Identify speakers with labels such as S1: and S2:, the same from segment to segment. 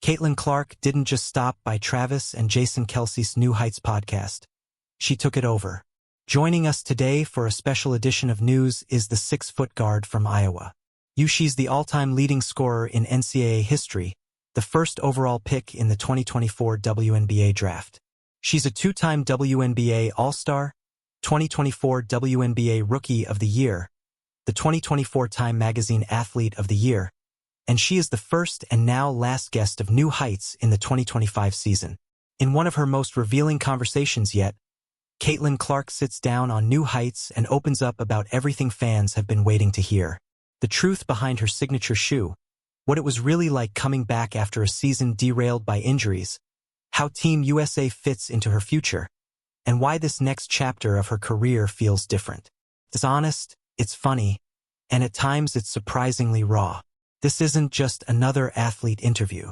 S1: Caitlin Clark didn't just stop by Travis and Jason Kelce's New Heights podcast. She took it over. Joining us today for a special edition of news is the 6-foot guard from Iowa. She's the all-time leading scorer in NCAA history, the first overall pick in the 2024 WNBA draft. She's a two-time WNBA All-Star, 2024 WNBA Rookie of the Year, the 2024 Time Magazine Athlete of the Year, and she is the first and now last guest of New Heights in the 2025 season. In one of her most revealing conversations yet, Caitlin Clark sits down on New Heights and opens up about everything fans have been waiting to hear. The truth behind her signature shoe, what it was really like coming back after a season derailed by injuries, how Team USA fits into her future, and why this next chapter of her career feels different. It's honest, it's funny, and at times it's surprisingly raw. This isn't just another athlete interview.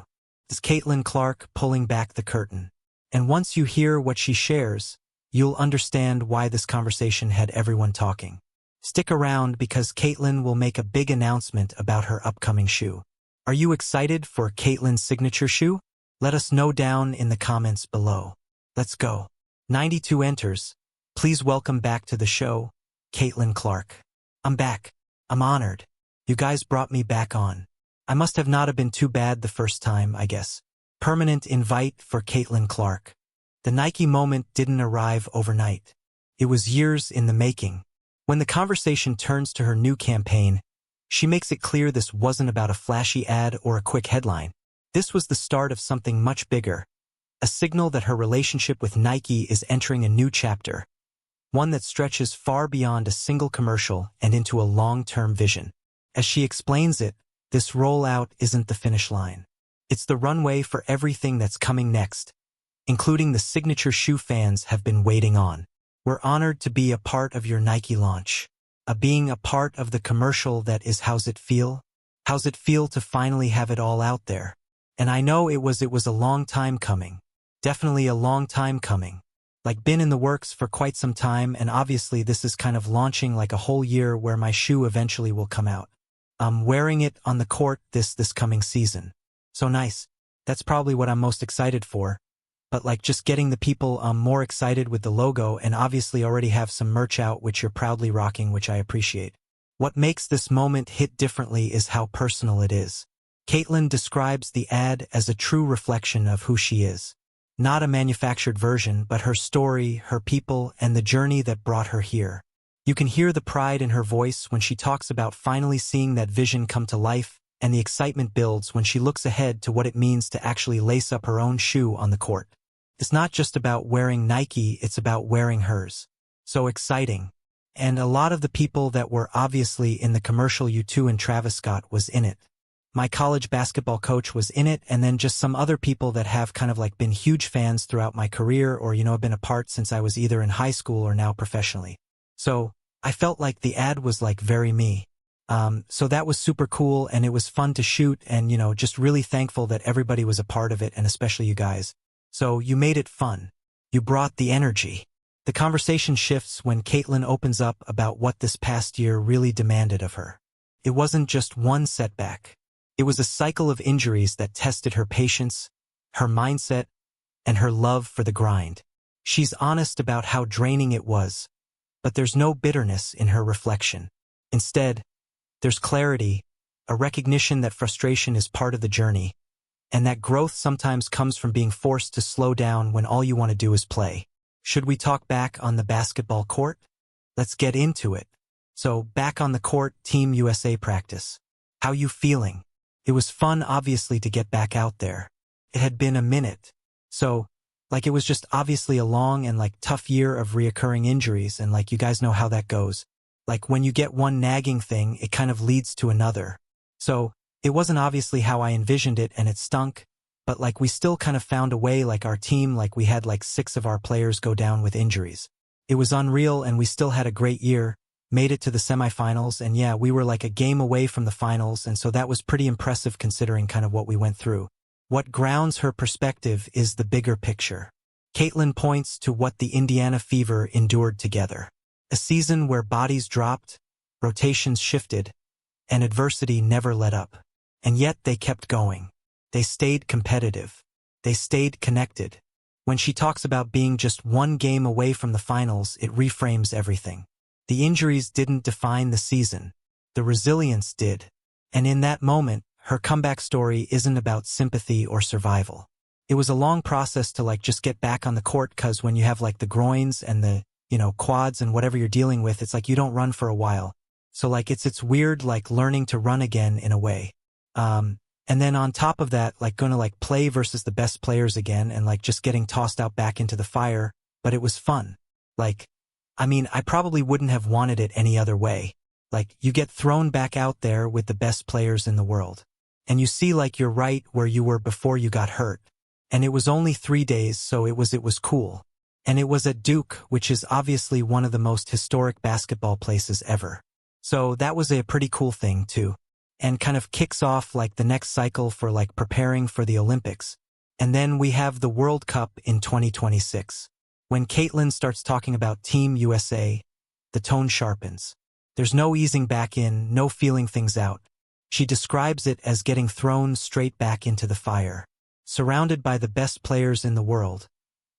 S1: It's Caitlin Clark pulling back the curtain. And once you hear what she shares, you'll understand why this conversation had everyone talking. Stick around because Caitlin will make a big announcement about her upcoming shoe. Are you excited for Caitlin's signature shoe? Let us know down in the comments below. Let's go. 92 enters. Please welcome back to the show, Caitlin Clark. I'm back. I'm honored. You guys brought me back on. I must have not have been too bad the first time, I guess. Permanent invite for Caitlin Clark. The Nike moment didn't arrive overnight. It was years in the making. When the conversation turns to her new campaign, she makes it clear this wasn't about a flashy ad or a quick headline. This was the start of something much bigger, a signal that her relationship with Nike is entering a new chapter, one that stretches far beyond a single commercial and into a long-term vision. As she explains it, this rollout isn't the finish line. It's the runway for everything that's coming next, including the signature shoe fans have been waiting on. We're honored to be a part of your Nike launch, being a part of the commercial that is How's It Feel? How's it feel to finally have it all out there? And I know it was a long time coming. Definitely a long time coming. Like been in the works for quite some time, and obviously this is kind of launching like a whole year where my shoe eventually will come out. I'm wearing it on the court this coming season. So nice. That's probably what I'm most excited for. But like just getting the people more excited with the logo, and obviously already have some merch out which you're proudly rocking, which I appreciate. What makes this moment hit differently is how personal it is. Caitlin describes the ad as a true reflection of who she is. Not a manufactured version, but her story, her people, and the journey that brought her here. You can hear the pride in her voice when she talks about finally seeing that vision come to life, and the excitement builds when she looks ahead to what it means to actually lace up her own shoe on the court. It's not just about wearing Nike, it's about wearing hers. So exciting. And a lot of the people that were obviously in the commercial, Yeti and Travis Scott was in it. My college basketball coach was in it, and then just some other people that have kind of like been huge fans throughout my career, or have been a part since I was either in high school or now professionally. So I felt like the ad was like very me. So that was super cool, and it was fun to shoot, and just really thankful that everybody was a part of it, and especially you guys. So you made it fun. You brought the energy. The conversation shifts when Caitlin opens up about what this past year really demanded of her. It wasn't just one setback. It was a cycle of injuries that tested her patience, her mindset, and her love for the grind. She's honest about how draining it was, but there's no bitterness in her reflection. Instead, there's clarity, a recognition that frustration is part of the journey, and that growth sometimes comes from being forced to slow down when all you want to do is play. Should we talk back on the basketball court? Let's get into it. So, back on the court, Team USA practice. How you feeling? It was fun, obviously, to get back out there. It had been a minute. So, it was just obviously a long and tough year of reoccurring injuries, and you guys know how that goes. When you get one nagging thing, it kind of leads to another. So, it wasn't obviously how I envisioned it, and it stunk, but we still kind of found a way, our team, we had 6 of our players go down with injuries. It was unreal, and we still had a great year. Made it to the semifinals, and yeah, we were a game away from the finals, and so that was pretty impressive considering kind of what we went through. What grounds her perspective is the bigger picture. Caitlin points to what the Indiana Fever endured together. A season where bodies dropped, rotations shifted, and adversity never let up. And yet they kept going. They stayed competitive. They stayed connected. When she talks about being just one game away from the finals, it reframes everything. The injuries didn't define the season. The resilience did. And in that moment, her comeback story isn't about sympathy or survival. It was a long process to just get back on the court, cause when you have the groins and the, quads and whatever you're dealing with, it's you don't run for a while. So it's weird learning to run again in a way. And then on top of that, gonna play versus the best players again and just getting tossed out back into the fire, but it was fun. I probably wouldn't have wanted it any other way. You get thrown back out there with the best players in the world. And you see you're right where you were before you got hurt. And it was only 3 days, so it was cool. And it was at Duke, which is obviously one of the most historic basketball places ever. So that was a pretty cool thing, too. And kind of kicks off the next cycle for preparing for the Olympics. And then we have the World Cup in 2026. When Caitlin starts talking about Team USA, the tone sharpens. There's no easing back in, no feeling things out. She describes it as getting thrown straight back into the fire, surrounded by the best players in the world,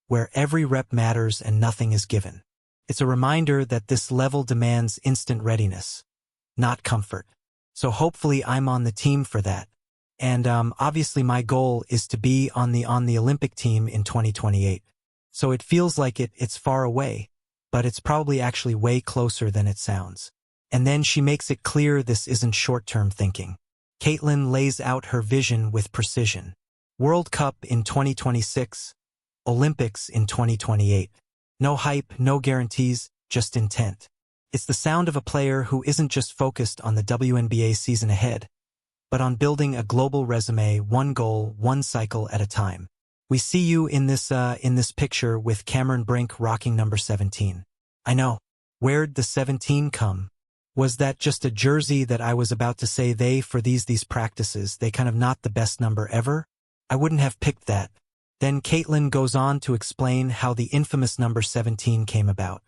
S1: where every rep matters and nothing is given. It's a reminder that this level demands instant readiness, not comfort. So hopefully I'm on the team for that. And obviously my goal is to be on the Olympic team in 2028. So it feels like it's far away, but it's probably actually way closer than it sounds. And then she makes it clear this isn't short-term thinking. Caitlin lays out her vision with precision. World Cup in 2026, Olympics in 2028. No hype, no guarantees, just intent. It's the sound of a player who isn't just focused on the WNBA season ahead, but on building a global resume, one goal, one cycle at a time. We see you in this picture with Cameron Brink rocking number 17. I know. Where'd the 17 come? Was that just a jersey that I was about to say for these practices, they kind of not the best number ever? I wouldn't have picked that. Then Caitlin goes on to explain how the infamous number 17 came about.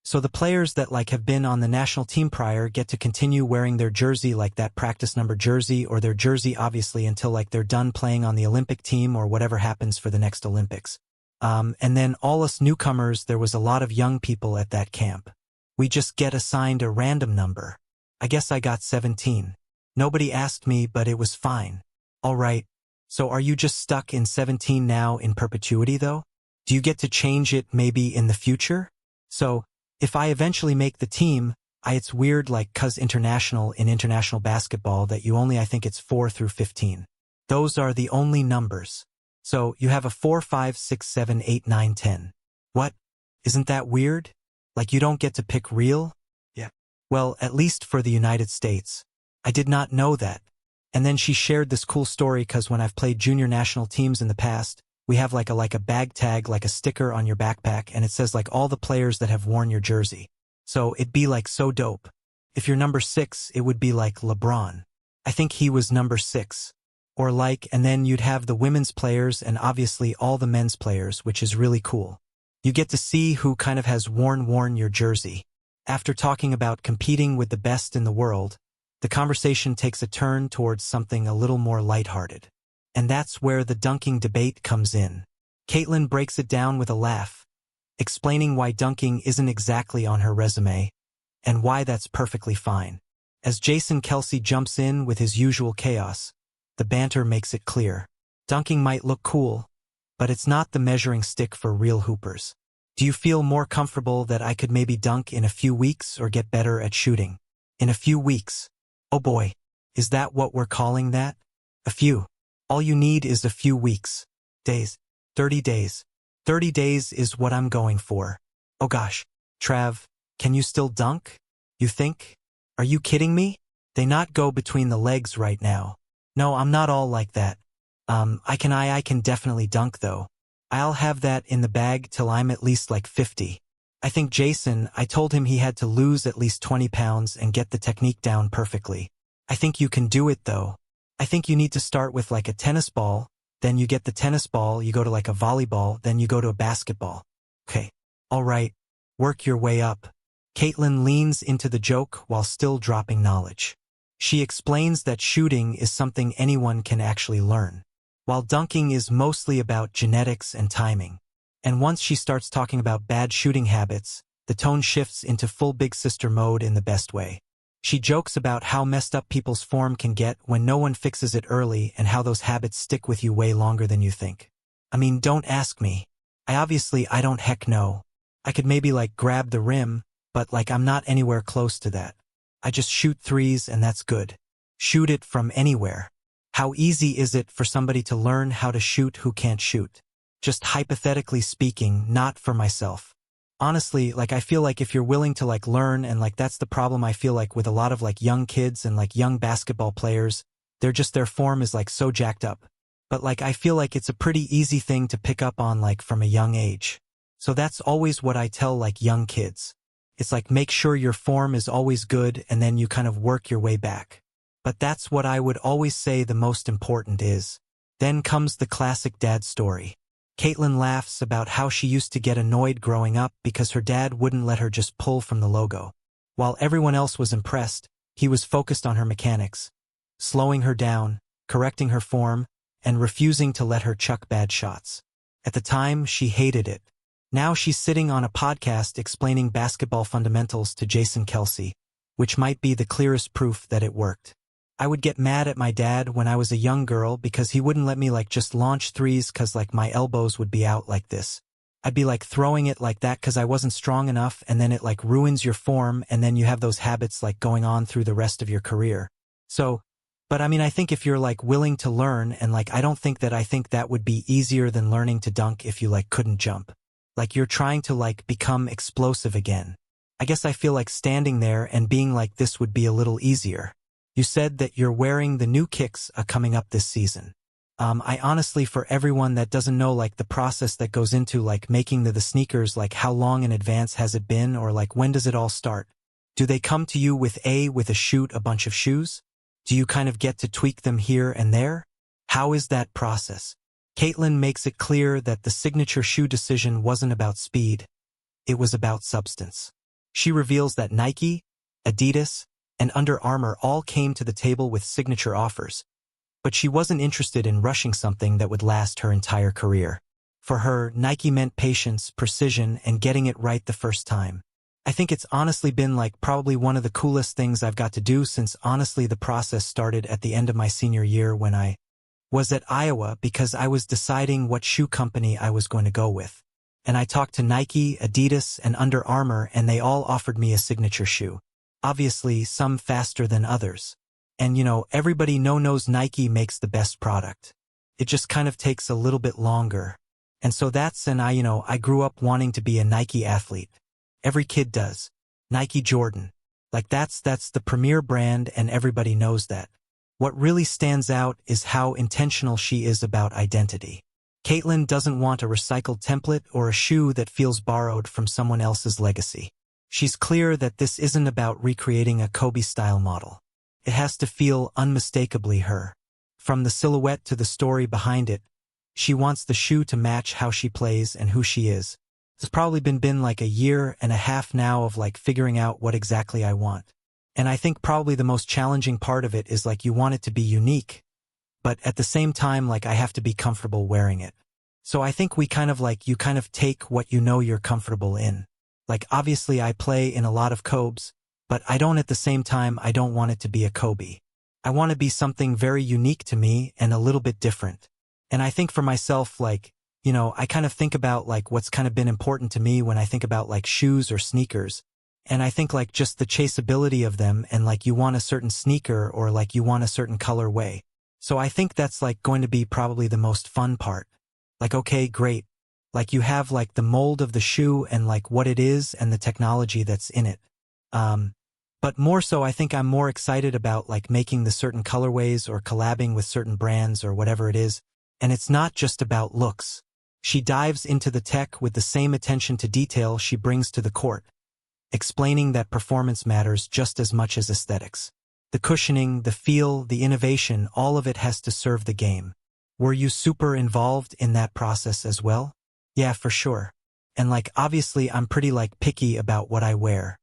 S1: So the players that have been on the national team prior get to continue wearing their jersey that practice number jersey or their jersey obviously until they're done playing on the Olympic team or whatever happens for the next Olympics. And then all us newcomers, there was a lot of young people at that camp. We just get assigned a random number. I guess I got 17. Nobody asked me, but it was fine. All right. So are you just stuck in 17 now in perpetuity though? Do you get to change it maybe in the future? So, if I eventually make the team, it's weird cuz in international basketball that you only, I think it's 4 through 15. Those are the only numbers. So you have a 4, 5, 6, 7, 8, 9, 10. What? Isn't that weird? You don't get to pick real? Yeah. Well, at least for the United States. I did not know that. And then she shared this cool story cuz when I've played junior national teams in the past, we have a bag tag, a sticker on your backpack, and it says all the players that have worn your jersey. So it'd be so dope. If you're number 6, it would be LeBron. I think he was number 6. Or and then you'd have the women's players and obviously all the men's players, which is really cool. You get to see who kind of has worn your jersey. After talking about competing with the best in the world, the conversation takes a turn towards something a little more lighthearted. And that's where the dunking debate comes in. Caitlin breaks it down with a laugh, explaining why dunking isn't exactly on her resume, and why that's perfectly fine. As Jason Kelce jumps in with his usual chaos, the banter makes it clear. Dunking might look cool, but it's not the measuring stick for real hoopers. Do you feel more comfortable that I could maybe dunk in a few weeks or get better at shooting? In a few weeks. Oh boy, is that what we're calling that? A few. All you need is a few weeks. Days. 30 days. 30 days is what I'm going for. Oh gosh, Trav, can you still dunk? You think? Are you kidding me? They not go between the legs right now. No, I'm not all like that. I can definitely dunk though. I'll have that in the bag till I'm at least 50. I think Jason, I told him he had to lose at least 20 pounds and get the technique down perfectly. I think you can do it though. I think you need to start with a tennis ball, then you get the tennis ball, you go to a volleyball, then you go to a basketball. Okay. All right. Work your way up. Caitlin leans into the joke while still dropping knowledge. She explains that shooting is something anyone can actually learn. while dunking is mostly about genetics and timing. And once she starts talking about bad shooting habits, the tone shifts into full big sister mode in the best way. She jokes about how messed up people's form can get when no one fixes it early and how those habits stick with you way longer than you think. I mean, don't ask me. I don't heck know. I could maybe grab the rim, but I'm not anywhere close to that. I just shoot threes and that's good. Shoot it from anywhere. How easy is it for somebody to learn how to shoot who can't shoot? Just hypothetically speaking, not for myself. Honestly, I feel if you're willing to learn, and that's the problem I feel with a lot of young kids and young basketball players, their form is so jacked up. But I feel it's a pretty easy thing to pick up on from a young age. So that's always what I tell young kids. It's make sure your form is always good and then you kind of work your way back. But that's what I would always say the most important is. Then comes the classic dad story. Caitlin laughs about how she used to get annoyed growing up because her dad wouldn't let her just pull from the logo. While everyone else was impressed, he was focused on her mechanics, slowing her down, correcting her form, and refusing to let her chuck bad shots. At the time, she hated it. Now she's sitting on a podcast explaining basketball fundamentals to Jason Kelce, which might be the clearest proof that it worked. I would get mad at my dad when I was a young girl because he wouldn't let me just launch threes cause my elbows would be out like this. I'd be throwing it like that cause I wasn't strong enough, and then it ruins your form, and then you have those habits going on through the rest of your career. But I think if you're willing to learn, and I don't think that would be easier than learning to dunk if you couldn't jump. You're trying to become explosive again. I guess I feel standing there and being this would be a little easier. You said that you're wearing the new kicks coming up this season. I honestly, for everyone that doesn't know the process that goes into making the sneakers, how long in advance has it been, or when does it all start? Do they come to you with a shoot a bunch of shoes? Do you kind of get to tweak them here and there? How is that process? Caitlin makes it clear that the signature shoe decision wasn't about speed. It was about substance. She reveals that Nike, Adidas, and Under Armour all came to the table with signature offers, but she wasn't interested in rushing something that would last her entire career. For her, Nike meant patience, precision, and getting it right the first time. I think it's honestly been probably one of the coolest things I've got to do since honestly the process started at the end of my senior year when I was at Iowa because I was deciding what shoe company I was going to go with. And I talked to Nike, Adidas, and Under Armour, and they all offered me a signature shoe. Obviously, some faster than others. And everybody knows Nike makes the best product. It just kind of takes a little bit longer. And so I grew up wanting to be a Nike athlete. Every kid does. Nike Jordan. That's the premier brand, and everybody knows that. What really stands out is how intentional she is about identity. Caitlin doesn't want a recycled template or a shoe that feels borrowed from someone else's legacy. She's clear that this isn't about recreating a Kobe-style model. It has to feel unmistakably her. From the silhouette to the story behind it, she wants the shoe to match how she plays and who she is. It's probably been a year and a half now of figuring out what exactly I want. And I think probably the most challenging part of it is you want it to be unique, but at the same time I have to be comfortable wearing it. So I think we kind of you kind of take what you're comfortable in. Obviously I play in a lot of Kobes, but I don't want it to be a Kobe. I want to be something very unique to me and a little bit different. And I think for myself, I kind of think about what's kind of been important to me when I think about shoes or sneakers. And I think just the chaseability of them, and you want a certain sneaker or you want a certain colorway. So I think that's going to be probably the most fun part. Okay, great. You have the mold of the shoe and what it is and the technology that's in it. But more so I think I'm more excited about making the certain colorways or collabing with certain brands or whatever it is. And it's not just about looks. She dives into the tech with the same attention to detail she brings to the court, explaining that performance matters just as much as aesthetics. The cushioning, the feel, the innovation, all of it has to serve the game. Were you super involved in that process as well? Yeah, for sure. And obviously I'm pretty picky about what I wear.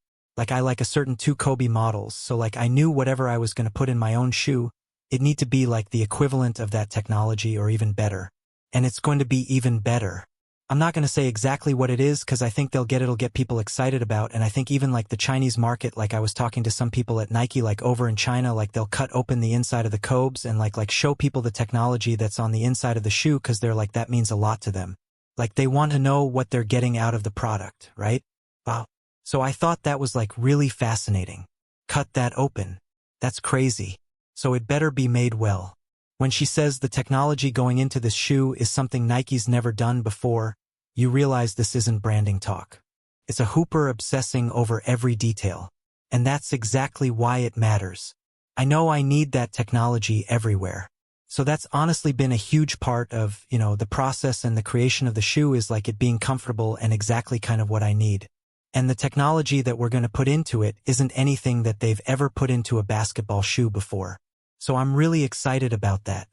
S1: I like a certain 2 Kobe models, so I knew whatever I was going to put in my own shoe, It need to be like the equivalent of that technology or even better. And it's going to be even better. I'm not going to say exactly what it is because I think it'll get people excited about, and I think even like the Chinese market, like I was talking to some people at Nike, like over in China, like they'll cut open the inside of the cobes and like show people the technology that's on the inside of the shoe because they're like, that means a lot to them. Like they want to know what they're getting out of the product, right? Wow. So I thought that was like really fascinating. Cut that open. That's crazy. So it better be made well. When she says the technology going into this shoe is something Nike's never done before, you realize this isn't branding talk. It's a hooper obsessing over every detail. And that's exactly why it matters. I know I need that technology everywhere. So that's honestly been a huge part of, the process and the creation of the shoe is like it being comfortable and exactly kind of what I need. And the technology that we're going to put into it isn't anything that they've ever put into a basketball shoe before. So I'm really excited about that.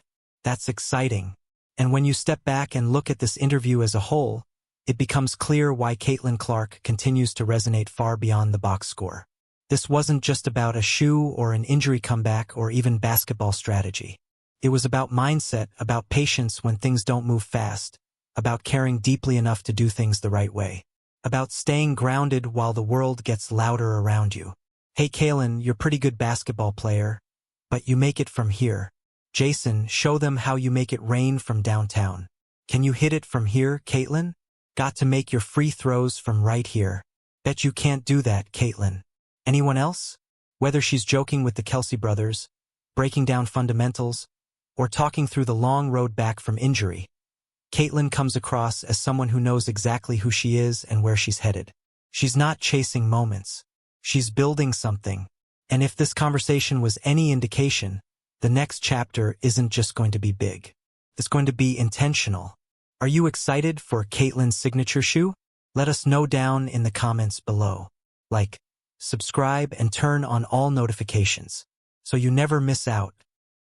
S1: That's exciting. And when you step back and look at this interview as a whole, it becomes clear why Caitlin Clark continues to resonate far beyond the box score. This wasn't just about a shoe or an injury comeback or even basketball strategy. It was about mindset, about patience when things don't move fast, about caring deeply enough to do things the right way, about staying grounded while the world gets louder around you. Hey Caitlin, you're a pretty good basketball player, but you make it from here. Jason, show them how you make it rain from downtown. Can you hit it from here, Caitlin? Got to make your free throws from right here. Bet you can't do that, Caitlin. Anyone else? Whether she's joking with the Kelce brothers, breaking down fundamentals, or talking through the long road back from injury, Caitlin comes across as someone who knows exactly who she is and where she's headed. She's not chasing moments. She's building something. And if this conversation was any indication, the next chapter isn't just going to be big. It's going to be intentional. Are you excited for Caitlin's signature shoe? Let us know down in the comments below. Like, subscribe, and turn on all notifications so you never miss out.